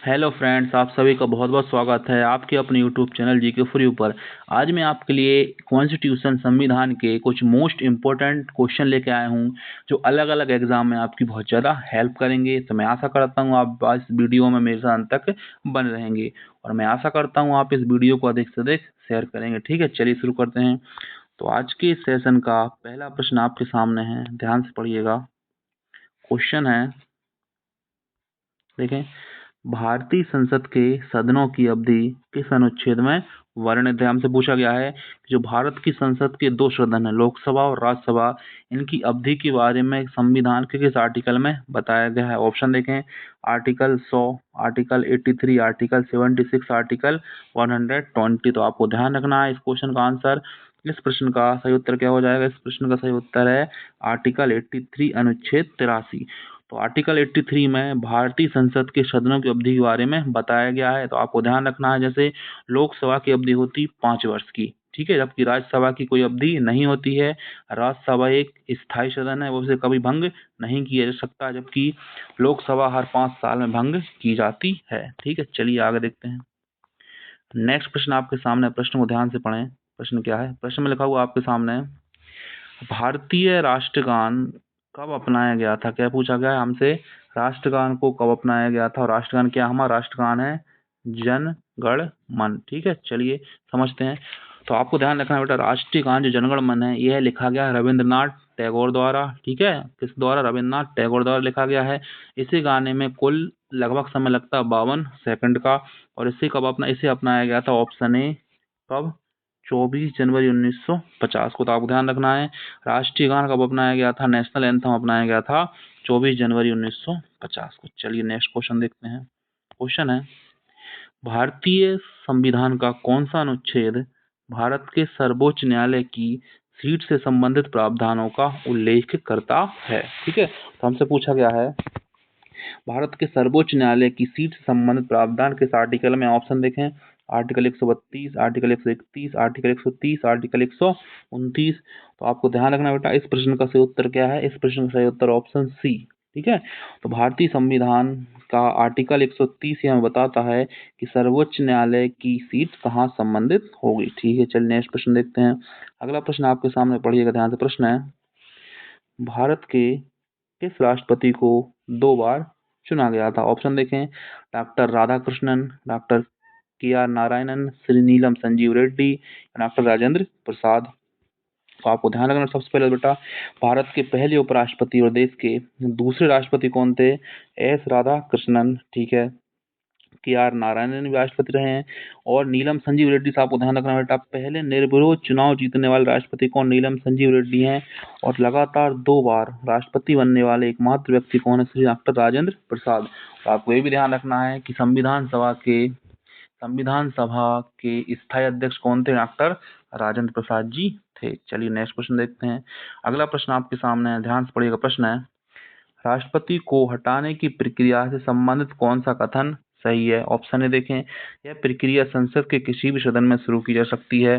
Hello friends, आप सभी का बहुत बहुत स्वागत है आपके अपने यूट्यूब चैनल जी के फ्री ऊपर। आज मैं आपके लिए कॉन्स्टिट्यूशन संविधान के कुछ मोस्ट इम्पोर्टेंट क्वेश्चन लेके आया हूँ जो अलग अलग एग्जाम में आपकी बहुत ज़्यादा हेल्प करेंगे। तो मैं आशा करता हूँ आप इस वीडियो में मेरे साथ अंत तक बने रहेंगे और मैं आशा करता हूँ आप इस वीडियो को अधिक से अधिक शेयर करेंगे। ठीक है, चलिए शुरू करते हैं। तो आज के इस सेशन का पहला प्रश्न आपके सामने है, ध्यान से पढ़िएगा। क्वेश्चन है, देखें, भारतीय संसद के सदनों की अवधि किस अनुच्छेद में वर्णित है? हमसे पूछा गया है कि जो भारत की संसद के दो सदन है, लोकसभा और राज्यसभा, इनकी अवधि के बारे में संविधान के किस आर्टिकल में बताया गया है? ऑप्शन देखें, आर्टिकल 100, आर्टिकल 83, आर्टिकल 76, आर्टिकल 120। तो आपको ध्यान रखना है इस क्वेश्चन का आंसर, इस प्रश्न का सही उत्तर क्या हो जाएगा? इस प्रश्न का सही उत्तर है आर्टिकल 83 अनुच्छेद 83। तो आर्टिकल 83 में भारतीय संसद के सदनों की अवधि के बारे में बताया गया है। तो आपको ध्यान रखना है, जैसे लोकसभा की अवधि होती 5 वर्ष की, ठीक है, जबकि राज्यसभा की कोई अवधि नहीं होती है। राज्यसभा एक स्थायी सदन है, वो उसे कभी भंग नहीं किया जा सकता, जबकि लोकसभा हर 5 साल में भंग की जाती है। ठीक है, चलिए आगे देखते हैं। नेक्स्ट प्रश्न आपके सामने, प्रश्न को ध्यान से पढ़ें। प्रश्न क्या है? प्रश्न में लिखा हुआ आपके सामने, भारतीय राष्ट्रगान कब अपनाया गया था? क्या पूछा गया है हमसे? राष्ट्रगान को कब अपनाया गया था? और राष्ट्रगान क्या? हमारा राष्ट्रगान है जन गण मन। ठीक है, चलिए समझते हैं। तो आपको ध्यान रखना है बेटा, राष्ट्रीय गान जो जनगण मन है, यह लिखा गया है रविंद्रनाथ टैगोर द्वारा। ठीक है, किस द्वारा? रविंद्रनाथ टैगोर द्वारा लिखा गया है। इसे गाने में कुल लगभग समय लगता है 52 सेकंड का। और इसे अपनाया गया था? ऑप्शन ए, कब? 24 जनवरी 1950 को। तो आपको ध्यान रखना है, राष्ट्रीय गान कब अपनाया गया था, नेशनल एंथम अपनाया गया था 24 जनवरी 1950 को। चलिए नेक्स्ट क्वेश्चन देखते हैं। क्वेश्चन है, भारतीय संविधान का कौन सा अनुच्छेद भारत के सर्वोच्च न्यायालय की सीट से संबंधित प्रावधानों का उल्लेख करता है? ठीक है, तो हमसे पूछा गया है भारत के सर्वोच्च न्यायालय की सीट से संबंधित प्रावधान किस आर्टिकल में? ऑप्शन देखें, आर्टिकल 132, आर्टिकल 131, आर्टिकल 130, आर्टिकल 129। तो आपको ध्यान रखना बेटा, इस प्रश्न का सही उत्तर क्या है? इस प्रश्न का सही उत्तर ऑप्शन सी। ठीक है, तो भारतीय संविधान का आर्टिकल 130 हमें बताता है कि सर्वोच्च न्यायालय की सीट कहाँ संबंधित होगी। ठीक है, चलिए नेक्स्ट प्रश्न देखते हैं। अगला प्रश्न आपके सामने, पढ़िएगा ध्यान से। प्रश्न है, भारत के किस राष्ट्रपति को 2 बार चुना गया था? ऑप्शन देखें, doctor Radhakrishnan, doctor K R. Narayanan, Shri Neelam Sanjiva Reddy, doctor Rajendra Prasad. तो आपको ध्यान रखना, सबसे पहले बेटा, भारत के पहले उपराष्ट्रपति और देश के दूसरे राष्ट्रपति कौन थे? एस राधाकृष्णन। ठीक है, के.आर. नारायणन भी राष्ट्रपति रहे हैं। और नीलम संजीव रेड्डी साहब को ध्यान रखना बेटा, पहले निर्विरोध चुनाव जीतने वाले राष्ट्रपति कौन? नीलम संजीव रेड्डी हैं। और लगातार 2 बार राष्ट्रपति बनने वाले एकमात्र व्यक्ति कौन है? श्री डॉक्टर राजेंद्र प्रसाद। तो आपको ये भी ध्यान रखना है कि संविधान सभा के स्थायी अध्यक्ष कौन थे? डॉक्टर राजेंद्र प्रसाद जी थे। चलिए नेक्स्ट प्रश्न देखते हैं। अगला प्रश्न आपके सामने है, ध्यान से पढ़िएगा। प्रश्न है, राष्ट्रपति को हटाने की प्रक्रिया से संबंधित कौन सा कथन सही है? ऑप्शन ए देखें, यह प्रक्रिया संसद के किसी भी सदन में शुरू की जा सकती है,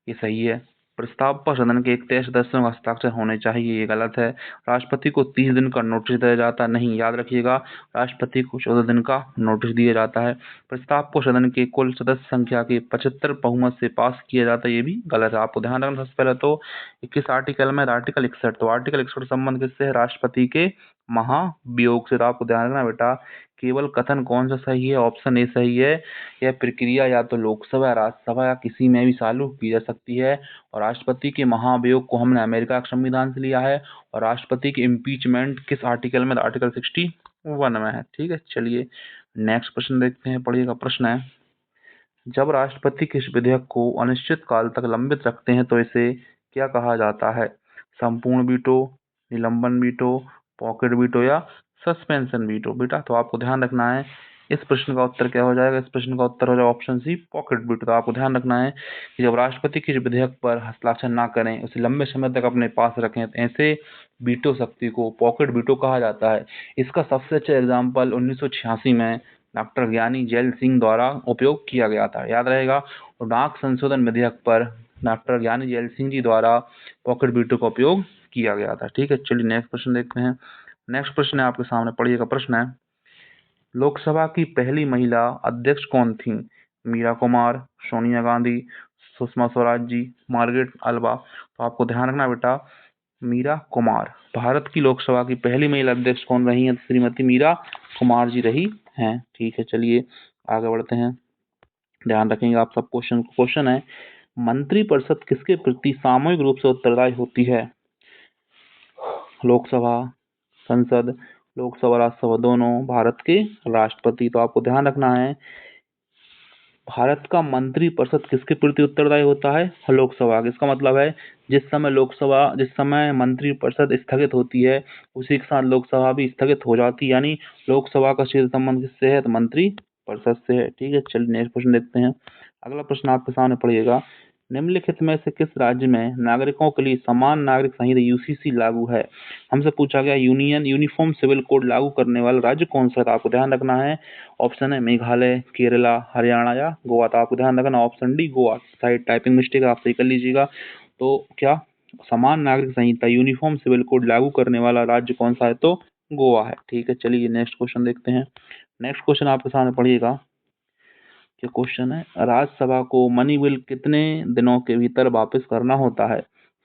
ये सही है। प्रस्ताव पर सदन के एक तय सदस्यों का हस्ताक्षर होने चाहिए, ये गलत है। राष्ट्रपति को 30 दिन का नोटिस दिया जाता नहीं, याद रखिएगा, राष्ट्रपति को 14 दिन का नोटिस दिया जाता है। प्रस्ताव को सदन के कुल सदस्य संख्या के 75 बहुमत से पास किया जाता है, ये भी गलत है। आपको ध्यान रखना, सबसे पहले तो किस आर्टिकल में? आर्टिकल 61। तो आर्टिकल 61 संबंध किससे है? राष्ट्रपति के महाभियोग से। तो आपको ध्यान रखना बेटा, केवल कथन कौन सा सही है? ऑप्शन ए सही है, यह प्रक्रिया या तो लोकसभा या राज्यसभा या किसी में भी चालू की जा सकती है। और राष्ट्रपति के महाभियोग को हमने अमेरिका के संविधान से लिया है। और राष्ट्रपति की इम्पीचमेंट किस आर्टिकल में? आर्टिकल 61 में है। ठीक है, चलिए नेक्स्ट प्रश्न देखते हैं, पढ़िएगा। प्रश्न है, जब राष्ट्रपति किसी विधेयक को अनिश्चित काल तक लंबित रखते हैं तो इसे क्या कहा जाता है? संपूर्ण वीटो, निलंबन वीटो, पॉकेट वीटो या सस्पेंशन वीटो? बेटा तो आपको ध्यान रखना है, इस प्रश्न का उत्तर क्या हो जाएगा? इस प्रश्न का उत्तर हो जाएगा ऑप्शन सी, पॉकेट वीटो। तो आपको ध्यान रखना है कि जब राष्ट्रपति किसी विधेयक पर हस्ताक्षर ना करें, उसे लंबे समय तक अपने पास रखें, तो ऐसे वीटो शक्ति को पॉकेट वीटो कहा जाता है। इसका सबसे अच्छा एग्जाम्पल 1986 में डॉक्टर ज्ञानी जैल सिंह द्वारा उपयोग किया गया था, याद रहेगा। और नागरिक संशोधन विधेयक पर डॉक्टर ज्ञानी जैल सिंह जी द्वारा पॉकेट वीटो का उपयोग किया गया था। ठीक है, चलिए नेक्स्ट प्रश्न देखते हैं। नेक्स्ट प्रश्न है आपके सामने, पढ़िएगा। प्रश्न है, लोकसभा की पहली महिला अध्यक्ष कौन थी? मीरा कुमार, सोनिया गांधी, सुषमा स्वराज जी, मार्gaरेट अल्वा। तो आपको ध्यान रखना बेटा, मीरा कुमार। भारत की लोकसभा की पहली महिला अध्यक्ष कौन रही हैं? श्रीमती मीरा कुमार जी रही हैं। ठीक है, चलिए आगे बढ़ते हैं, ध्यान रखेंगे आप सब। क्वेश्चन है, मंत्रिपरिषद किसके प्रति सामूहिक रूप से उत्तरदायी होती है? लोकसभा, संसद, लोकसभा राज्यसभा दोनों, भारत के राष्ट्रपति। तो आपको ध्यान रखना है, भारत का मंत्रिपरिषद किसके प्रति उत्तरदायी होता है? लोकसभा। इसका मतलब है जिस समय मंत्रिपरिषद स्थगित होती है उसी के साथ लोकसभा भी स्थगित हो जाती है, यानी लोकसभा का सीधा संबंध किससे है? तो मंत्रिपरिषद से है। ठीक है, चलिए नेक्स्ट क्वेश्चन देखते हैं। अगला प्रश्न आपके सामने पड़ेगा, निम्नलिखित में से किस राज्य में नागरिकों के लिए समान नागरिक संहिता यूसीसी लागू है? हमसे पूछा गया यूनिफॉर्म सिविल कोड लागू करने वाला राज्य कौन सा है? तो आपको ध्यान रखना है, ऑप्शन है मेघालय, केरला, हरियाणा या गोवा। तो आपको ध्यान रखना option D Goa. Side typing mistake आप सही कर लीजिएगा। तो क्या समान नागरिक संहिता यूनिफॉर्म सिविल कोड लागू करने वाला राज्य कौन सा है? तो गोवा है। ठीक है, चलिए नेक्स्ट क्वेश्चन देखते हैं। नेक्स्ट क्वेश्चन आपके सामने पढ़िएगा, क्या क्वेश्चन है, राज्यसभा को मनी बिल कितने दिनों के भीतर वापस करना होता है?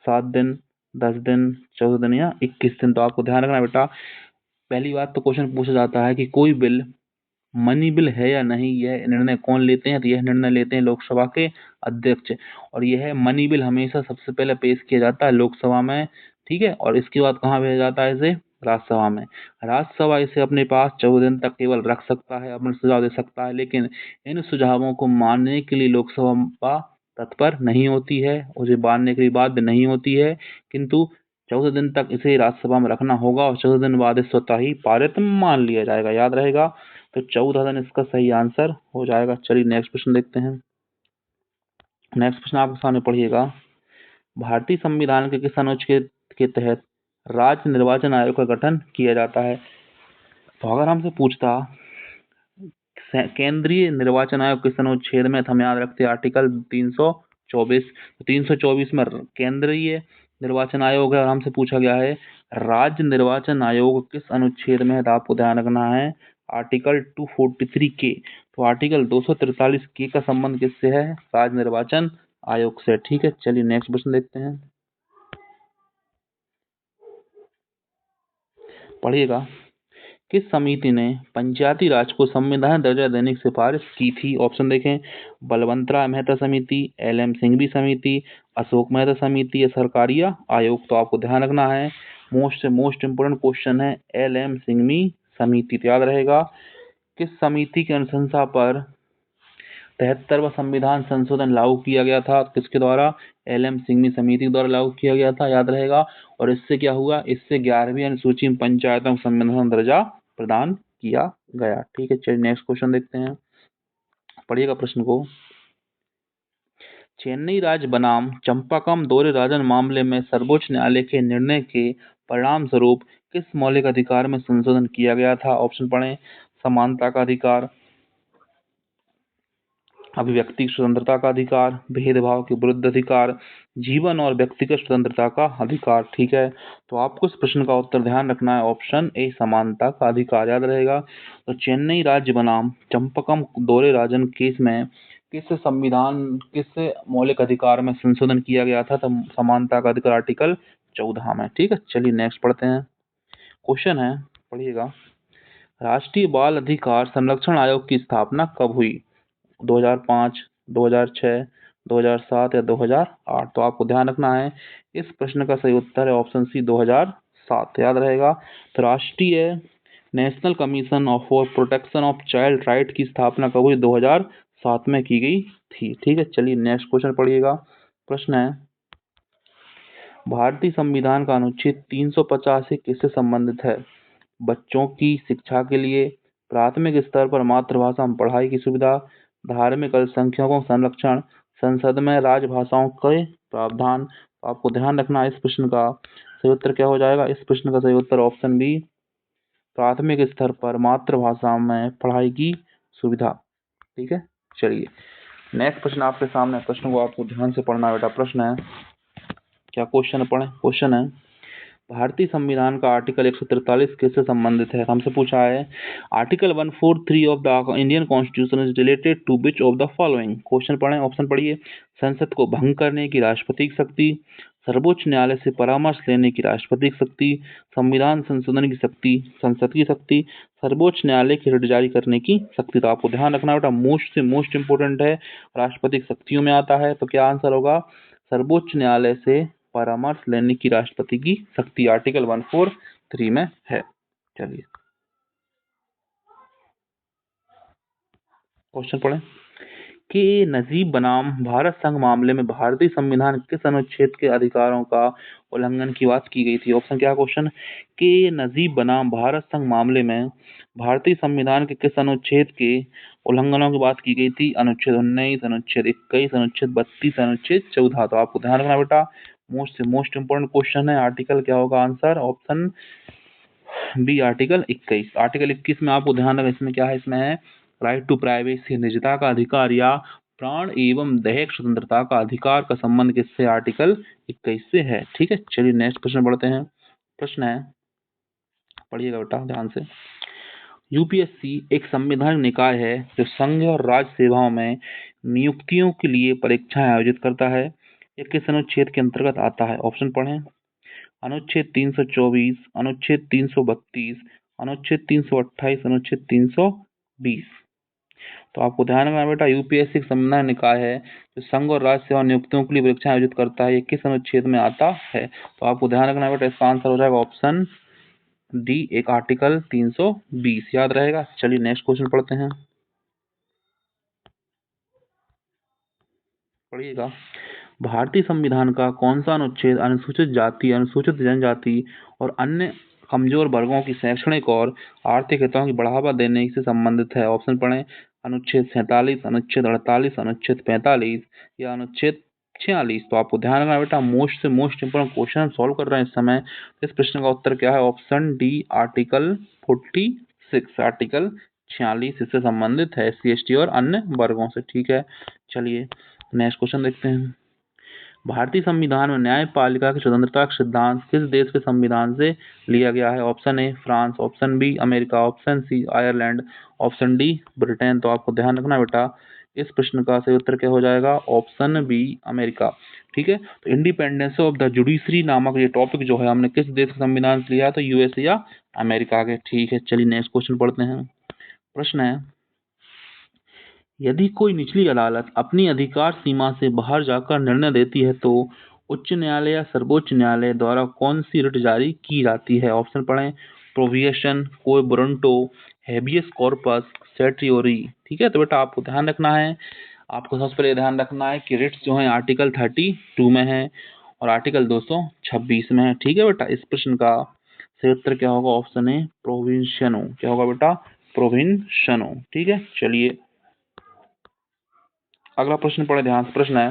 7 दिन, 10 दिन, 14 दिन या 21 दिन। तो आपको ध्यान रखना बेटा, पहली बात तो क्वेश्चन पूछा जाता है कि कोई बिल मनी बिल है या नहीं, यह निर्णय कौन लेते हैं? तो यह निर्णय लेते हैं लोकसभा के अध्यक्ष, और यह मनी बिल हमेशा सबसे पहले पेश किया जाता है लोकसभा में। ठीक है, और इसके बाद कहाँ भेजा जाता है? इसे राज्यसभा में। राज्यसभा इसे अपने पास 14 दिन तक केवल रख सकता है, अपने सुझाव दे सकता है, लेकिन इन सुझावों को मानने के लिए लोकसभा तत्पर नहीं होती है, उसे मानने के लिए बाध्य नहीं होती है, किंतु 14 दिन तक इसे राज्यसभा में रखना होगा और 14 दिन बाद स्वतः ही पारित मान लिया जाएगा। याद रहेगा, तो 14 दिन इसका सही आंसर हो जाएगा। चलिए नेक्स्ट क्वेश्चन देखते हैं। नेक्स्ट क्वेश्चन आपके सामने पढ़िएगा, भारतीय संविधान के किस अनुच्छेद के तहत राज्य निर्वाचन आयोग का गठन किया जाता है? तो अगर हमसे पूछता केंद्रीय निर्वाचन आयोग किस अनुच्छेद में, तो हम याद रखते आर्टिकल 324। 324 में केंद्रीय निर्वाचन आयोग है, और हमसे पूछा गया है राज्य निर्वाचन आयोग किस अनुच्छेद में है? तो आपको ध्यान रखना है आर्टिकल 243 के। तो आर्टिकल 243 के का संबंध किससे है? राज्य निर्वाचन आयोग से। ठीक है, चलिए नेक्स्ट क्वेश्चन देखते हैं, पढ़िएगा, किस समिति ने पंचायती राज को संविधान दर्जा देने की सिफारिश की थी? ऑप्शन देखें, बलवंतराय मेहता समिति, एल.एम. सिंघवी समिति, अशोक मेहता समिति या सरकारिया आयोग। तो आपको ध्यान रखना है, मोस्ट इम्पोर्टेंट क्वेश्चन है, एल.एम. सिंघवी समिति। तो याद रहेगा, किस समिति की अनुशंसा पर 73वां संविधान संशोधन लागू किया गया था? किसके द्वारा? एल.एम. सिंघवी समिति के द्वारा लागू किया गया था, याद रहेगा। और इससे क्या हुआ? इससे 11वीं अनुसूची में पंचायतों को संविधान दर्जा प्रदान किया गया। ठीक है, चलिए नेक्स्ट क्वेश्चन देखते हैं, पढ़िएगा प्रश्न को, चेन्नई राज्य बनाम चंपाकम दोहरे राजन मामले में सर्वोच्च न्यायालय के निर्णय के परिणाम स्वरूप किस मौलिक अधिकार में संशोधन किया गया था? ऑप्शन पढ़ें, समानता का अधिकार, अभिव्यक्ति स्वतंत्रता का अधिकार, भेदभाव के विरुद्ध अधिकार, जीवन और व्यक्तिगत स्वतंत्रता का अधिकार। ठीक है, तो आपको इस प्रश्न का उत्तर ध्यान रखना है ऑप्शन ए, समानता का अधिकार। याद रहेगा, तो चेन्नई राज्य बनाम चंपकम दोहरे राजन केस में किस मौलिक अधिकार में संशोधन किया गया था? तो समानता का अधिकार आर्टिकल 14 में। ठीक है, चलिए नेक्स्ट पढ़ते हैं। क्वेश्चन है, पढ़िएगा, राष्ट्रीय बाल अधिकार संरक्षण आयोग की स्थापना कब हुई? 2005, 2006, 2007 या 2008। तो आपको ध्यान रखना है, इस प्रश्न का सही उत्तर है ऑप्शन सी, 2007। याद रहेगा, तो राष्ट्रीय national commission for protection of child right की स्थापना कब हुई? 2007 में की गई थी। ठीक है, चलिए नेक्स्ट क्वेश्चन पढ़िएगा। प्रश्न है, भारतीय संविधान का अनुच्छेद 385 किससे संबंधित है? बच्चों की शिक्षा के लिए, प्राथमिक स्तर पर मातृभाषा में पढ़ाई की सुविधा, धार्मिक अल्पसंख्यकों का संरक्षण, संसद में राजभाषाओं के प्रावधान। आपको ध्यान रखना, इस प्रश्न का सही उत्तर क्या हो जाएगा? इस प्रश्न का सही उत्तर ऑप्शन बी, प्राथमिक स्तर पर मातृभाषा में पढ़ाई की सुविधा। ठीक है, चलिए नेक्स्ट प्रश्न आपके सामने, प्रश्न को आपको ध्यान से पढ़ना बेटा। प्रश्न है, क्या क्वेश्चन पढ़ें? क्वेश्चन है, भारतीय संविधान का आर्टिकल 143 किससे संबंधित है? हमसे पूछा है। Article 143 of the Indian constitution is related to which of the following? Question पढ़ें, ऑप्शन पढ़िए। संसद को भंग करने की राष्ट्रपति की शक्ति, सर्वोच्च न्यायालय से परामर्श लेने की राष्ट्रपति की शक्ति, संविधान संशोधन की शक्ति संसद की शक्ति, सर्वोच्च न्यायालय की रिट जारी करने की शक्ति। तो आपको ध्यान रखना बेटा, मोस्ट से मोस्ट इंपोर्टेंट है, राष्ट्रपति की शक्तियों में आता है। तो क्या आंसर होगा? सर्वोच्च न्यायालय से परामर्श लेने की राष्ट्रपति की शक्ति आर्टिकल 143 में है। चलिए क्वेश्चन पढ़ें। के नजीब बनाम भारत संघ मामले में भारतीय संविधान किस अनुच्छेद के अधिकारों का उल्लंघन की बात की गई थी? ऑप्शन क्या क्वेश्चन? के नजीब बनाम भारत संघ मामले में भारतीय संविधान के किस अनुच्छेद के उल्लंघनों की बात की गई थी? अनुच्छेद 19, अनुच्छेद 21, अनुच्छेद 32, अनुच्छेद 14। तो आपको ध्यान रखना बेटा, मोस्ट से मोस्ट इंपोर्टेंट क्वेश्चन है। आर्टिकल क्या होगा answer? Option B article 21। Article 21 में आपको ध्यान रखना, इसमें क्या है? इसमें है राइट टू प्राइवेसी, निजता का अधिकार या प्राण एवं दैहिक स्वतंत्रता का अधिकार का संबंध किससे? आर्टिकल 21 से है। ठीक है, चलिए नेक्स्ट क्वेश्चन पढ़ते हैं। प्रश्न है, पढ़िएगा बेटा ध्यान से। यूपीएससी एक संवैधानिक निकाय है जो संघ और राज्य सेवाओं में नियुक्तियों के लिए परीक्षाएं आयोजित करता है। यह किस अनुच्छेद के अंतर्गत आता है? ऑप्शन पढ़ें। अनुच्छेद 324, अनुच्छेद 332, अनुच्छेद 328, अनुच्छेद 320। तो आपको ध्यान रखना बेटा, यूपीएससी एक संवैधानिक निकाय है जो संघ और राज्य सेवा नियुक्तियों के लिए परीक्षा आयोजित करता है। ये किस अनुच्छेद में आता है? तो आपको ध्यान रखना बेटा, इसका आंसर हो जाएगा ऑप्शन डी, एक आर्टिकल 320। याद रहेगा। चलिए नेक्स्ट क्वेश्चन पढ़ते हैं, पढ़िएगा। भारतीय संविधान का कौन सा अनुच्छेद अनुसूचित जाति, अनुसूचित जनजाति और अन्य कमजोर वर्गों की शैक्षणिक और आर्थिक हितों की बढ़ावा देने से संबंधित है? ऑप्शन पढ़ें। अनुच्छेद 47, अनुच्छेद 48, अनुच्छेद 45 या अनुच्छेद 46। तो आपको ध्यान रखना बेटा, मोस्ट से मोस्ट इंपोर्टेंट क्वेश्चन सॉल्व कर रहे हैं इस समय। इस प्रश्न का उत्तर क्या है? ऑप्शन डी आर्टिकल 46, आर्टिकल 46 इससे संबंधित है, SC ST और अन्य वर्गों से। ठीक है, चलिए नेक्स्ट क्वेश्चन देखते हैं। भारतीय संविधान में न्यायपालिका की स्वतंत्रता का सिद्धांत किस देश के संविधान से लिया गया है? Option A France, option B America, option C Ireland, option D Britain. तो आपको ध्यान रखना बेटा, इस प्रश्न का सही उत्तर क्या हो जाएगा? Option B America. ठीक है, तो इंडिपेंडेंस ऑफ द जुडिशरी नामक ये टॉपिक जो है हमने किस देश के संविधान से लिया? तो यूएसए या अमेरिका के। ठीक है, चलिए नेक्स्ट क्वेश्चन पढ़ते हैं। प्रश्न है, यदि कोई निचली अदालत अपनी अधिकार सीमा से बाहर जाकर निर्णय देती है तो उच्च न्यायालय या सर्वोच्च न्यायालय द्वारा कौन सी रिट जारी की जाती है? ऑप्शन पढ़ें। प्रोविएशन, कोई ब्रोंटो, हेबियस कॉर्पस, सेट्रियोरी। ठीक है, तो बेटा आपको ध्यान रखना है, आपको सबसे पहले ध्यान रखना है कि रिट्स जो है आर्टिकल 32 में है और आर्टिकल 226 में है। ठीक है बेटा, इस प्रश्न का सही उत्तर क्या होगा? ऑप्शन ए प्रोविंशनो। क्या होगा बेटा? प्रोविंशनो। ठीक है, चलिए अगला प्रश्न पढ़े ध्यान से। प्रश्न है,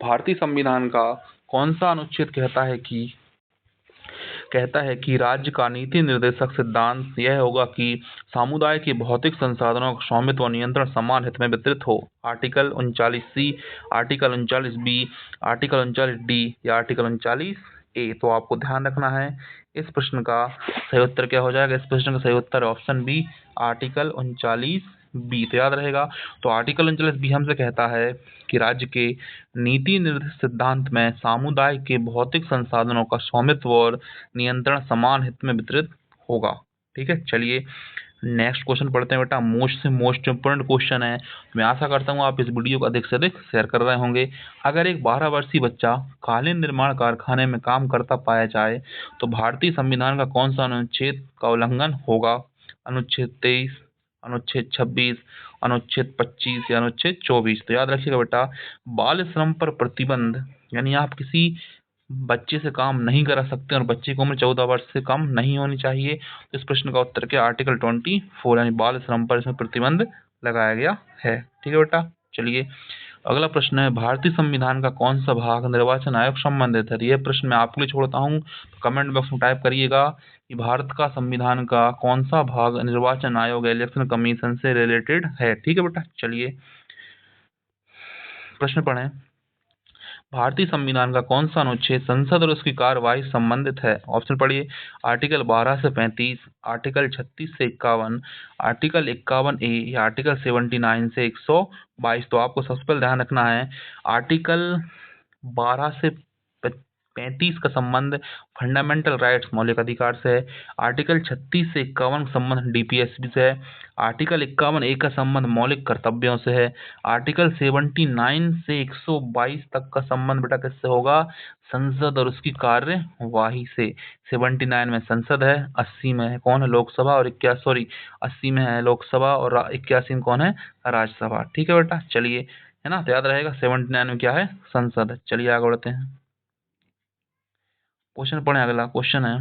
भारतीय संविधान का कौन सा अनुच्छेद कहता है कि राज्य का नीति निर्देशक सिद्धांत यह होगा कि समुदाय के भौतिक संसाधनों का स्वामित्व और नियंत्रण समान हित में वितरित हो? Article 39C, article 39B, article 39D या आर्टिकल 39A। तो आपको ध्यान रखना है, इस प्रश्न का सही उत्तर क्या हो जाएगा? इस प्रश्न का सही उत्तर ऑप्शन बी आर्टिकल 39B। तो याद रहेगा, तो आर्टिकल 39B हमसे कहता है कि राज्य के नीति निर्देश सिद्धांत में समुदाय के भौतिक संसाधनों का स्वामित्व और नियंत्रण समान हित में वितरित होगा। ठीक है, चलिए नेक्स्ट क्वेश्चन पढ़ते हैं बेटा, मोस्ट से मोस्ट इंपोर्टेंट क्वेश्चन है। मैं आशा करता हूँ आप इस वीडियो को अधिक से अधिक शेयर कर रहे होंगे। अगर एक 12 वर्षीय बच्चा कालीन निर्माण कारखाने में काम करता पाया जाए तो भारतीय संविधान का कौन सा अनुच्छेद का उल्लंघन होगा? अनुच्छेद 23, अनुच्छेद 26, अनुच्छेद 25 या अनुच्छेद 24। तो याद रखिएगा बेटा, बाल श्रम पर प्रतिबंध यानी आप किसी बच्चे से काम नहीं करा सकते और बच्चे की उम्र 14 वर्ष से कम नहीं होनी चाहिए। तो इस प्रश्न का उत्तर क्या? आर्टिकल 24 यानी बाल श्रम पर इसमें प्रतिबंध लगाया गया है। ठीक है बेटा, चलिए अगला प्रश्न है, भारतीय संविधान का कौन सा भाग निर्वाचन आयोग संबंधित है? यह प्रश्न मैं आपके लिए छोड़ता हूँ, तो कमेंट बॉक्स में टाइप करिएगा कि भारत का संविधान का कौन सा भाग निर्वाचन आयोग इलेक्शन कमीशन से रिलेटेड है। ठीक है बेटा, चलिए प्रश्न पढ़ें। भारतीय संविधान का कौन सा अनुच्छेद संसद और उसकी कार्यवाही से संबंधित है? ऑप्शन पढ़िए। आर्टिकल 12 से 35, आर्टिकल 36 से 51, आर्टिकल 51A या आर्टिकल 79 से 122। तो आपको सबसे पहले ध्यान रखना है आर्टिकल 12 से 35 का संबंध फंडामेंटल राइट्स मौलिक अधिकार से है। आर्टिकल 36 से 51 का संबंध डीपीएसपी से है। आर्टिकल 51A का संबंध मौलिक कर्तव्यों से है। आर्टिकल 79 से 122 तक का संबंध बेटा किससे होगा? संसद और उसकी कार्यवाही से। 79 में संसद है, 80 में है कौन है? लोकसभा। और 80 में है लोकसभा और 81 में कौन है? राज्यसभा। ठीक है बेटा, चलिए, है ना, तो याद रहेगा 79 में क्या है? संसद। चलिए आगे बढ़ते हैं, क्वेश्चन पढ़ें। अगला क्वेश्चन है,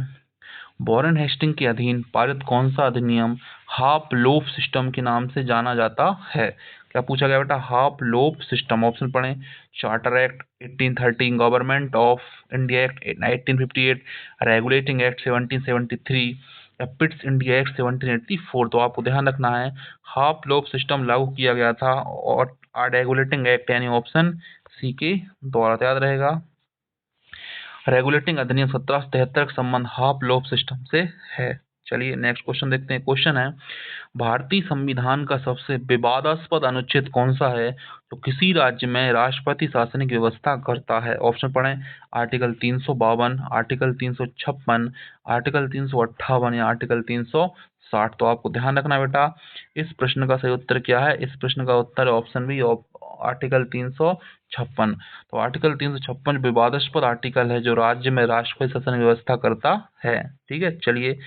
वॉरेन हेस्टिंग के अधीन पारित कौन सा अधिनियम हाफ लोप सिस्टम के नाम से जाना जाता है? क्या पूछा गया बेटा? हाफ लोप सिस्टम। ऑप्शन पढ़ें। Charter act 1813, government of India act 1858, regulating act 1773 या पिट्स इंडिया एक्ट 1784। तो आपको ध्यान रखना है हाफ लोप सिस्टम लागू किया गया था और रेगुलेटिंग एक्ट यानी ऑप्शन सी के द्वारा। तो याद रहेगा रेगुलेटिंग अधिनियम 1773 का संबंध हाफ लोप सिस्टम से है। चलिए नेक्स्ट क्वेश्चन देखते हैं। क्वेश्चन है, भारतीय संविधान का सबसे विवादास्पद अनुच्छेद कौन सा है जो किसी राज्य में राष्ट्रपति शासन की व्यवस्था करता है? ऑप्शन पढ़ें। आर्टिकल 352, आर्टिकल 356, आर्टिकल 358 या आर्टिकल 360। तो आपको ध्यान रखना बेटा इस प्रश्न का सही उत्तर क्या है? इस प्रश्न का उत्तर है ऑप्शन बी, आर्टिकल 356। तो आर्टिकल 356 विवादास्पद आर्टिकल है जो राज्य में राष्ट्रपति शासन की व्यवस्था करता है। ठीक है, चलिए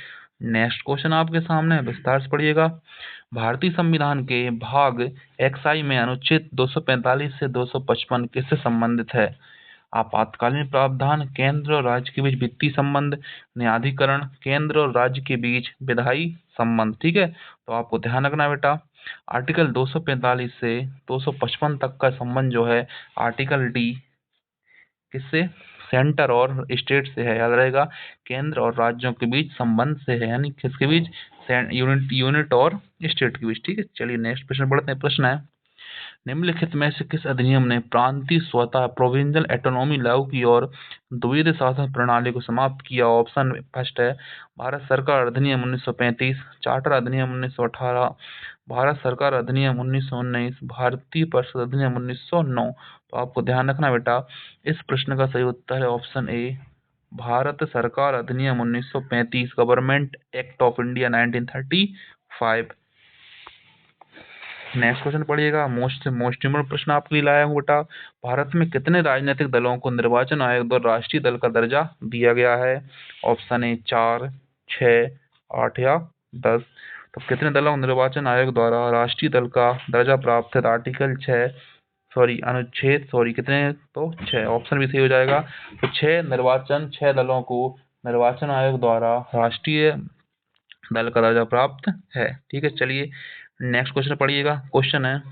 नेक्स्ट क्वेश्चन आपके सामने है, विस्तार से पढ़िएगा। भारतीय संविधान के भाग XI में अनुच्छेद 245 से 255 किससे संबंधित है? आपातकालीन प्रावधान, केंद्र और राज्य के बीच वित्तीय संबंध, न्यायाधिकरण, केंद्र और राज्य के बीच विधायी संबंध। ठीक है, तो आपको ध्यान रखना बेटा आर्टिकल 245 से 255 तक का संबंध जो है आर्टिकल डी किससे? सेंटर और स्टेट से है। याद रहेगा केंद्र और राज्यों के बीच संबंध से है, यानी किसके बीच? यूनिट और स्टेट के बीच। ठीक है, चलिए नेक्स्ट प्रश्न पढ़ते हैं। प्रश्न है, निम्नलिखित में से किस अधिनियम ने प्रांतीय स्वतः प्रोविंशियल ऑटोनॉमी लागू की और द्वैध शासन प्रणाली को समाप्त किया? ऑप्शन फर्स्ट है भारत सरकार अधिनियम 1935, चार्टर अधिनियम 1918, भारत सरकार अधिनियम 1919, भारतीय परिषद अधिनियम 1909। तो आपको ध्यान रखना बेटा इस प्रश्न का सही उत्तर है ऑप्शन ए, भारत सरकार अधिनियम 1935, government act of India 1935। Next question पढ़िएगा, मोस्ट इम्पोर्टेंट प्रश्न आपके लिए लाया हूँ बेटा। भारत में कितने राजनीतिक दलों को निर्वाचन आयोग द्वारा राष्ट्रीय दल का दर्जा दिया गया है? ऑप्शन ए 4, 6, 8 या 10। तो कितने दलों को निर्वाचन आयोग द्वारा राष्ट्रीय दल का दर्जा प्राप्त है? आर्टिकल 6 अनुच्छेद कितने? तो 6। ऑप्शन भी सही हो जाएगा। तो 6 दलों को निर्वाचन आयोग द्वारा राष्ट्रीय दल का दर्जा प्राप्त है। ठीक है, चलिए नेक्स्ट क्वेश्चन पढ़िएगा। क्वेश्चन है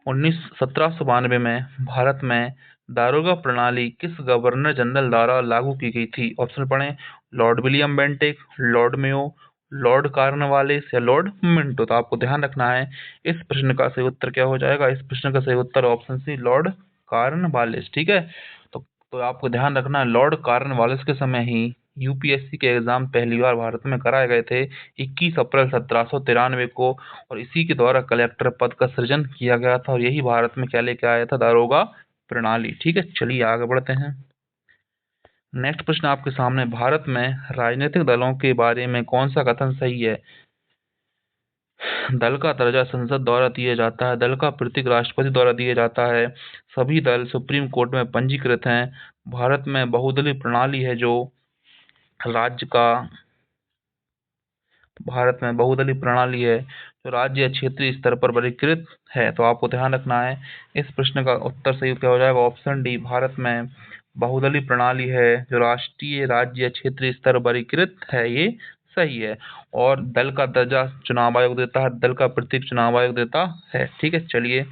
1792 में भारत में दारोगा प्रणाली किस गवर्नर जनरल द्वारा लागू की गई थी? ऑप्शन पढ़ें। Lord William Bentinck, Lord Mayo, Lord Cornwallis या लॉर्ड मिंटो। तो आपको ध्यान रखना है इस प्रश्न का सही उत्तर क्या हो जाएगा? इस प्रश्न का सही उत्तर ऑप्शन सी, लॉर्ड कॉर्नवालिस। ठीक है, तो आपको ध्यान रखना है लॉर्ड कॉर्नवालिस के समय ही यूपीएससी के एग्जाम पहली बार भारत में कराए गए थे 21 अप्रैल 1793 को, और इसी के द्वारा कलेक्टर पद का सृजन किया गया था और यही भारत में क्या लेके आया था? दारोगा प्रणाली। ठीक है, चलिए आगे बढ़ते हैं। नेक्स्ट प्रश्न आपके सामने, भारत में राजनीतिक दलों के बारे में कौन सा कथन सही है? दल का दर्जा संसद द्वारा दिया जाता है, दल का प्रतीक राष्ट्रपति द्वारा दिया जाता है, सभी दल सुप्रीम कोर्ट में पंजीकृत हैं, भारत में बहुदलीय प्रणाली है जो राज्य का भारत में बहुदलीय प्रणाली है जो राज्य या क्षेत्रीय स्तर पर वर्गीकृत है। तो आपको ध्यान रखना है इस प्रश्न का उत्तर सही क्या हो जाएगा? ऑप्शन डी, भारत में बहुदलीय प्रणाली है जो राष्ट्रीय, राज्य या क्षेत्रीय स्तर वर्गीकृत है, ये सही है। और दल का दर्जा चुनाव आयोग देता है, दल का प्रतीक चुनाव आयोग देता है। ठीक है, चलिए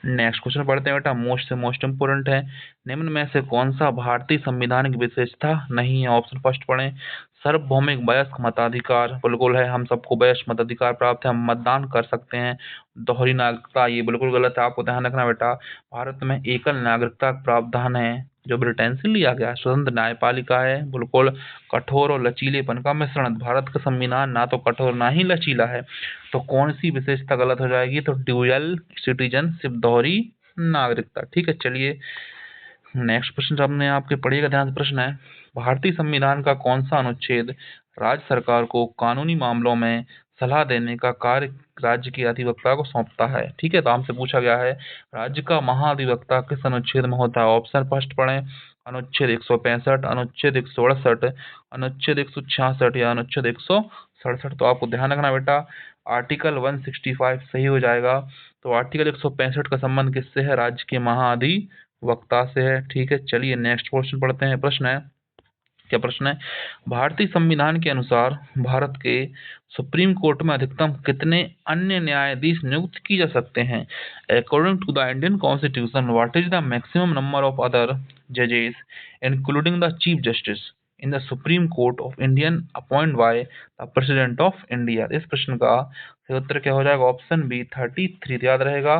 नेक्स्ट क्वेश्चन पढ़ते हैं बेटा, मोस्ट इम्पोर्टेंट है। निम्न में से कौन सा भारतीय संविधान की विशेषता नहीं है? ऑप्शन फर्स्ट पढ़ें। सार्वभौमिक वयस्क मताधिकार बिल्कुल है, हम सबको वयस्क मताधिकार प्राप्त है, हम मतदान कर सकते हैं। दोहरी नागरिकता ये बिल्कुल गलत है, आपको ध्यान रखना बेटा। भारत में एकल नागरिकता का प्रावधान है जो ब्रिटेन से लिया गया। स्वतंत्र न्यायपालिका है, बिल्कुल। कठोर और लचीलेपन का मिश्रण, भारत का संविधान ना तो कठोर ना ही लचीला है, तो कौन सी विशेषता गलत हो जाएगी? तो ड्यूअल सिटीजनशिप, दोहरी नागरिकता। ठीक है, चलिए नेक्स्ट प्रश्न सामने आपके पढ़िएगा ध्यान से। प्रश्न है, भारतीय संविधान का कौन सा अनुच्छेद राज्य सरकार को कानूनी मामलों में सलाह देने का कार्य राज्य के अधिवक्ता को सौंपता है? ठीक है, तो हमसे पूछा गया है राज्य का महाधिवक्ता किस अनुच्छेद में होता है? ऑप्शन फर्स्ट पढ़ें, अनुच्छेद 165, अनुच्छेद 168, अनुच्छेद 166 या अनुच्छेद 167। तो आपको ध्यान रखना बेटा, आर्टिकल 165 सही हो जाएगा। तो आर्टिकल 165 का संबंध किससे है? राज्य के महाधिवक्ता से है। ठीक है, चलिए नेक्स्ट क्वेश्चन पढ़ते हैं। प्रश्न है, क्या प्रश्न है? भारतीय संविधान के अनुसार भारत के सुप्रीम कोर्ट में अधिकतम कितने अन्य न्यायाधीश नियुक्त किए जा सकते हैं? According to the Indian constitution, what is the maximum number of other जजेस including the chief justice in the supreme court of Indian appoint by the president of India? इस प्रश्न का सही उत्तर क्या हो जाएगा? ऑप्शन बी 33 याद रहेगा।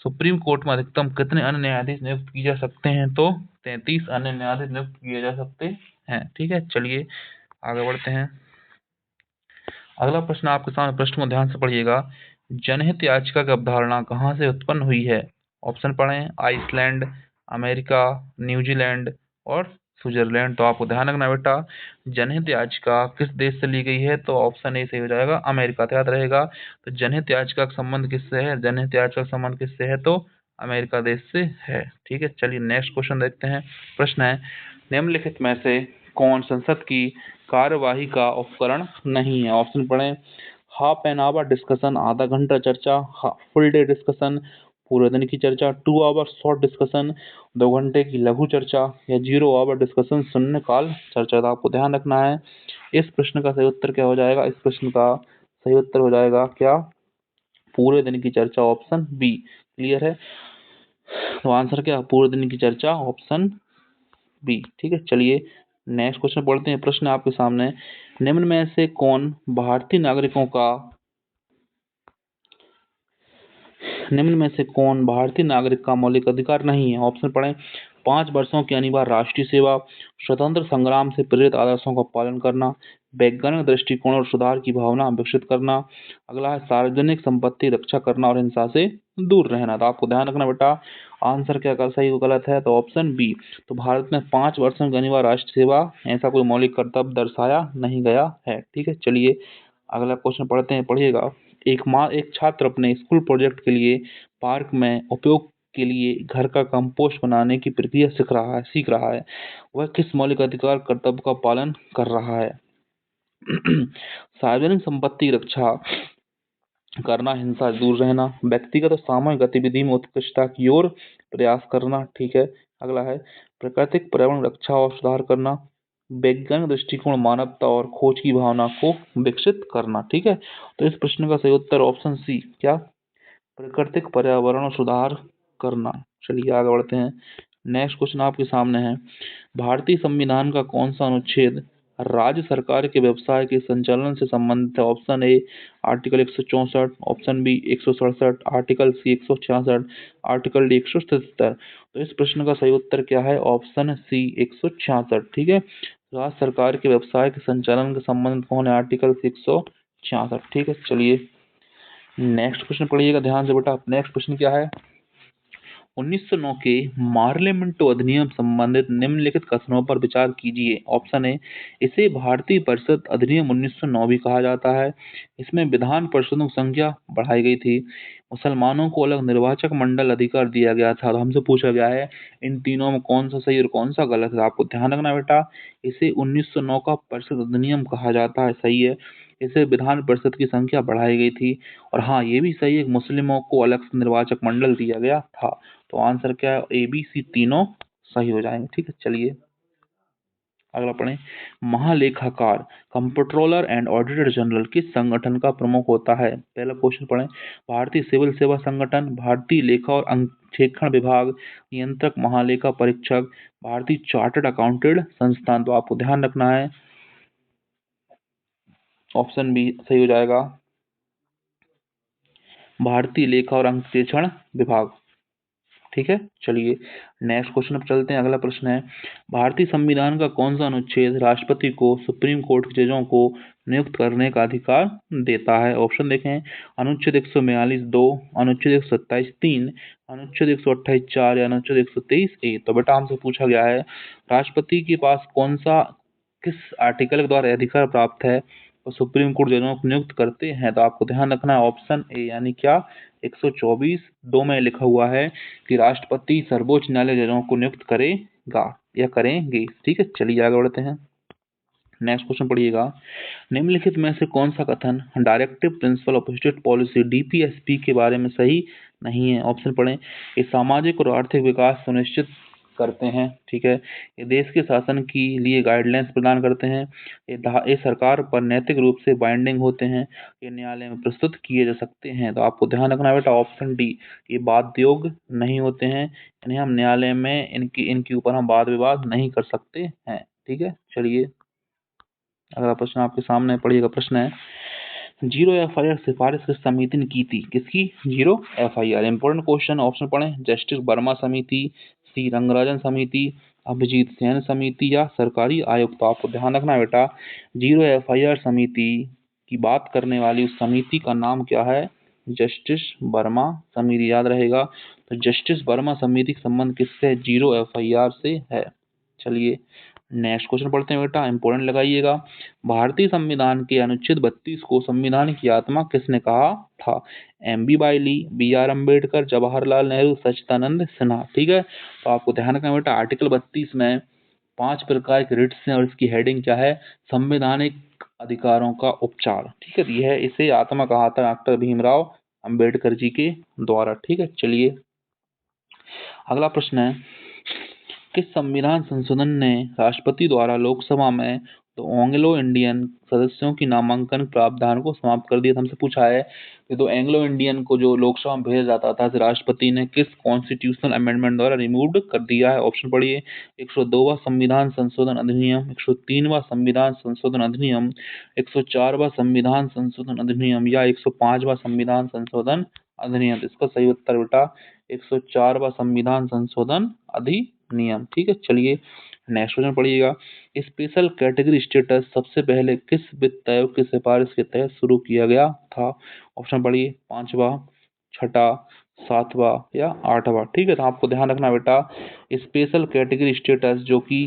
सुप्रीम कोर्ट में अधिकतम कितने अन्य न्यायाधीश नियुक्त किए जा सकते हैं? तो 33 अन्य न्यायाधीश नियुक्त किए जा सकते हैं। ठीक है, चलिए आगे बढ़ते हैं। अगला प्रश्न आपके सामने, प्रश्न को ध्यान से पढ़िएगा। जनहित याचिका की अवधारणा कहाँ से उत्पन्न हुई है? ऑप्शन पढ़ें, आइसलैंड, अमेरिका, न्यूजीलैंड और स्विट्जरलैंड। तो आपको ध्यान रखना बेटा, जनहित याचिका किस देश से ली गई है? तो ऑप्शन ए सही हो जाएगा, अमेरिका। तो याद रहेगा, तो जनहित याचिका का संबंध किससे है? जनहित याचिका का संबंध किससे है? तो अमेरिका देश से है। ठीक है, चलिए नेक्स्ट क्वेश्चन देखते हैं। प्रश्न है, निम्नलिखित में से कौन संसद की कार्यवाही का उपकरण नहीं है? ऑप्शन पढ़ें, हाफ एन आवर डिस्कशन, आधा घंटा चर्चा, फुल डे डिस्कशन, पूरे दिन की चर्चा, 2 आवर शॉर्ट डिस्कशन, 2 घंटे की लघु चर्चा, या 0 आवर डिस्कशन, शून्यकाल चर्चा। तो आपको ध्यान रखना है, इस प्रश्न का सही उत्तर क्या हो जाएगा? इस प्रश्न का सही उत्तर हो जाएगा क्या? पूरे दिन की चर्चा, ऑप्शन बी। क्लियर है? तो आंसर क्या? पूरे दिन की चर्चा, ऑप्शन बी। ठीक है, चलिए नेक्स्ट क्वेश्चन पढ़ते हैं। प्रश्न आपके सामने, निम्न में से कौन भारतीय नागरिकों का निम्न में से कौन भारतीय नागरिक का मौलिक अधिकार नहीं है? ऑप्शन पढ़ें, 5 वर्षों की अनिवार्य राष्ट्रीय सेवा, स्वतंत्र संग्राम से प्रेरित आदर्शों का पालन करना, वैज्ञानिक दृष्टिकोण और सुधार की भावना विकसित करना, अगला है सार्वजनिक संपत्ति रक्षा करना और हिंसा से दूर रहना। तो आपको ध्यान रखना बेटा, आंसर क्या कर सही गलत है? तो ऑप्शन बी। तो भारत में 5 वर्षों की अनिवार्य राष्ट्रीय सेवा ऐसा कोई मौलिक कर्तव्य दर्शाया नहीं गया है। ठीक है, चलिए अगला क्वेश्चन पढ़ते हैं, पढ़िएगा। एक छात्र अपने स्कूल प्रोजेक्ट के लिए पार्क में उपयोग के लिए घर का कंपोस्ट बनाने की प्रक्रिया सीख रहा है। वह किस मौलिक अधिकार कर्तव्य का पालन कर रहा है? सार्वजनिक संपत्ति की रक्षा करना, हिंसा से दूर रहना, व्यक्तिगत और सामूहिक गतिविधि में उत्कृष्टता की ओर प्रयास करना। ठीक है, अगला है प्राकृतिक पर्यावरण रक्षा और सुधार करना, वैज्ञानिक दृष्टिकोण, मानवता और खोज की भावना को विकसित करना। ठीक है, तो इस प्रश्न का सही उत्तर ऑप्शन सी, क्या? प्राकृतिक पर्यावरण और सुधार करना। चलिए आगे बढ़ते हैं। नेक्स्ट क्वेश्चन आपके सामने है, भारतीय संविधान का कौन सा अनुच्छेद राज्य सरकार के व्यवसाय के संचालन से संबंधित है? Option A article 164, option B 167, article C 166, article D 177। तो इस प्रश्न का सही उत्तर क्या है? Option C 166। ठीक है, राज्य सरकार के व्यवसाय के संचालन के संबंधित कौन है? Article C 166। ठीक है, चलिए नेक्स्ट क्वेश्चन पढ़िएगा ध्यान से बेटा। नेक्स्ट क्वेश्चन क्या है? 1909 के पार्लियामेंटो अधिनियम संबंधित निम्नलिखित कथनों पर विचार कीजिए। ऑप्शन ए, इसे भारतीय परिषद अधिनियम 1909 भी कहा जाता है। इसमें विधान परिषदों की संख्या बढ़ाई गई थी। मुसलमानों को अलग निर्वाचक मंडल अधिकार दिया गया था। तो हमसे पूछा गया है इन तीनों में कौन सा सही और कौन सा गलत है? आपको ध्यान रखना बेटा, इसे 1909 का परिषद अधिनियम कहा जाता है, सही है। इसे विधान परिषद की संख्या बढ़ाई गई थी। और हाँ, ये भी सही है, मुस्लिमों को अलग से निर्वाचक मंडल दिया गया था। तो आंसर क्या है? ए बी सी तीनों सही हो जाएंगे। ठीक है, चलिए अगला पढ़ें। महालेखाकार कंप्ट्रोलर एंड ऑडिटर जनरल किस संगठन का प्रमुख होता है? पहला क्वेश्चन पढ़ें, भारतीय सिविल सेवा संगठन, भारतीय लेखा और अंकेक्षण विभाग, नियंत्रक, महालेखा परीक्षक, भारतीय चार्टर्ड अकाउंटेंट संस्थान। तो आपको ध्यान रखना है ऑप्शन बी सही हो जाएगा, भारतीय लेखा और अंकेक्षण विभाग। ठीक है, चलिए नेक्स्ट क्वेश्चन पर चलते हैं। अगला प्रश्न है, भारतीय संविधान का कौन सा अनुच्छेद राष्ट्रपति को सुप्रीम कोर्ट के जजों को नियुक्त करने का अधिकार देता है? ऑप्शन देखें, अनुच्छेद 142 2, अनुच्छेद 127 3, अनुच्छेद 128 4 या अनुच्छेद 123 ए। तो बेटा हमसे पूछा गया है राष्ट्रपति के पास कौन सा किस आर्टिकल के द्वारा अधिकार प्राप्त है और सुप्रीम कोर्ट जजों को नियुक्त करते हैं? तो आपको ध्यान रखना है ऑप्शन ए यानी क्या 124 2 में लिखा हुआ है कि राष्ट्रपति सर्वोच्च न्यायालय जजों को नियुक्त करेगा या करेंगे। ठीक है, चलिए आगे बढ़ते हैं। नेक्स्ट क्वेश्चन पढ़िएगा, निम्नलिखित में से कौन सा कथन directive principle of state policy DPSP के बारे में सही नहीं है? ऑप्शन पढ़ें, ये सामाजिक और आर्थिक विकास सुनिश्चित करते हैं। ठीक है, ये देश के शासन के लिए गाइडलाइंस प्रदान करते हैं, ये सरकार पर नैतिक रूप से बाइंडिंग होते हैं, ये न्यायालय में प्रस्तुत किए जा सकते हैं। तो आपको ध्यान रखना है बेटा ऑप्शन डी, ये बाध्य योग नहीं होते हैं, इन्हें हम न्यायालय में इनके ऊपर हम वाद विवाद नहीं कर सकते हैं। ठीक है, चलिए अगला प्रश्न आपके सामने पढ़िएगा। प्रश्न है, जीरो एफआईआर सिफारिश किस समिति ने की थी? किसकी zero FIR? Important question, option पढ़ें, जस्टिस वर्मा समिति, सी रंगराजन समिति, अभिजीत सेन समिति या सरकारी आयुक्त। तो आपको ध्यान रखना है बेटा जीरो एफआईआर समिति की बात करने वाली उस समिति का नाम क्या है? जस्टिस वर्मा समिति, याद रहेगा। तो जस्टिस वर्मा समिति का संबंध किससे? जीरो एफआईआर से है। चलिए नेक्स्ट क्वेश्चन पढ़ते हैं बेटा, इंपॉर्टेंट लगाइएगा। भारतीय संविधान के अनुच्छेद 32 को संविधान की आत्मा किसने कहा था? एम.बी. बाइली, बी.आर. अम्बेडकर, जवाहरलाल नेहरू, सच्चिदानंद सिन्हा। ठीक है, तो आपको ध्यान रखना बेटा आर्टिकल 32 में 5 प्रकार के रिट्स हैं और इसकी हेडिंग क्या है? संवैधानिक अधिकारों का उपचार। ठीक है, यह इसे आत्मा कहा था डॉक्टर भीमराव अम्बेडकर जी के द्वारा। ठीक है, चलिए अगला प्रश्न है, किस संविधान संशोधन ने राष्ट्रपति द्वारा लोकसभा में तो एंग्लो इंडियन सदस्यों की नामांकन प्रावधान को समाप्त कर दिया था? हमसे पूछा है कि तो एंग्लो इंडियन को जो लोकसभा में भेजा जाता था राष्ट्रपति ने किस कॉन्स्टिट्यूशनल अमेंडमेंट द्वारा रिमूव कर दिया है? ऑप्शन पढ़िए, 102वां संविधान संशोधन अधिनियम, 103वां संविधान संशोधन अधिनियम, 104वां संविधान संशोधन अधिनियम या 105वां संविधान संशोधन अधिनियम। इसका सही उत्तर बेटा 104वां संविधान संशोधन अधिनियम। ठीक है, चलिए नेक्स्ट क्वेश्चन पढ़िएगा, स्पेशल कैटेगरी स्टेटस सबसे पहले किस वित्त आयोग की सिफारिश के तहत शुरू किया गया था? ऑप्शन पढ़िए, 5वां, 6वां, 7वां या 8वां। ठीक है, तो आपको ध्यान रखना बेटा स्पेशल कैटेगरी स्टेटस जो कि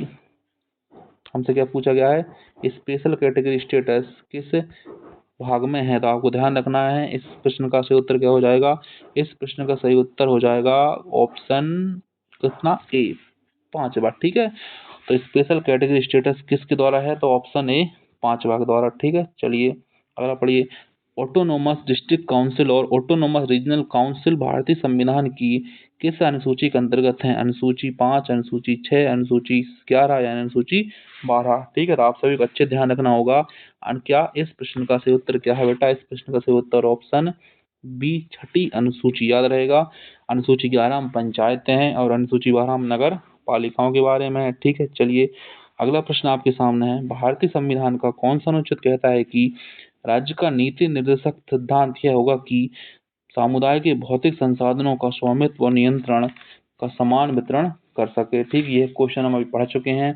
हमसे क्या पूछा गया है, स्पेशल कैटेगरी स्टेटस किस भाग में है? तो आपको ध्यान रखना है इस प्रश्न का सही उत्तर क्या हो जाएगा? इस प्रश्न का सही उत्तर हो जाएगा ऑप्शन कितना? ए, 5वां। ठीक है, तो स्पेशल कैटेगरी स्टेटस किसके द्वारा है? तो ऑप्शन ए 5वां के द्वारा। ठीक है, चलिए अगला पढ़िए, ऑटोनोमस डिस्ट्रिक्ट काउंसिल और ऑटोनोमस रीजनल काउंसिल भारतीय संविधान की किस अनुसूची के अंतर्गत हैं? अनुसूची 5, अनुसूची 6, अनुसूची 11 या अनुसूची 12। ठीक है, तो आप सभी को अच्छे ध्यान रखना होगा। क्या इस प्रश्न का सही उत्तर क्या है बेटा? इस प्रश्न का सही उत्तर ऑप्शन बी 6ठी अनुसूची, याद रहेगा। अनुसूची 11 हम पंचायतें हैं और अनुसूची 12 हम नगर पालिकाओं के बारे में है। ठीक है, चलिए अगला प्रश्न आपके सामने है, भारतीय संविधान का कौन सा अनुच्छेद कहता है कि राज्य का नीति निर्देशक सिद्धांत यह होगा कि समुदाय के भौतिक संसाधनों का स्वामित्व और नियंत्रण का समान वितरण कर सके? ठीक, ये क्वेश्चन हम अभी पढ़ चुके हैं,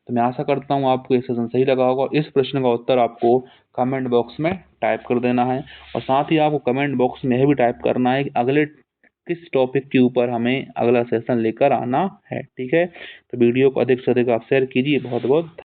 तो मैं आशा करता हूँ आपको ये सेशन सही लगा होगा। इस प्रश्न का उत्तर आपको कमेंट बॉक्स में टाइप कर देना है और साथ ही आपको कमेंट बॉक्स में यह भी टाइप करना है कि अगले किस टॉपिक के ऊपर हमें अगला सेशन लेकर आना है। ठीक है, तो वीडियो को अधिक से अधिक आप शेयर कीजिए। बहुत बहुत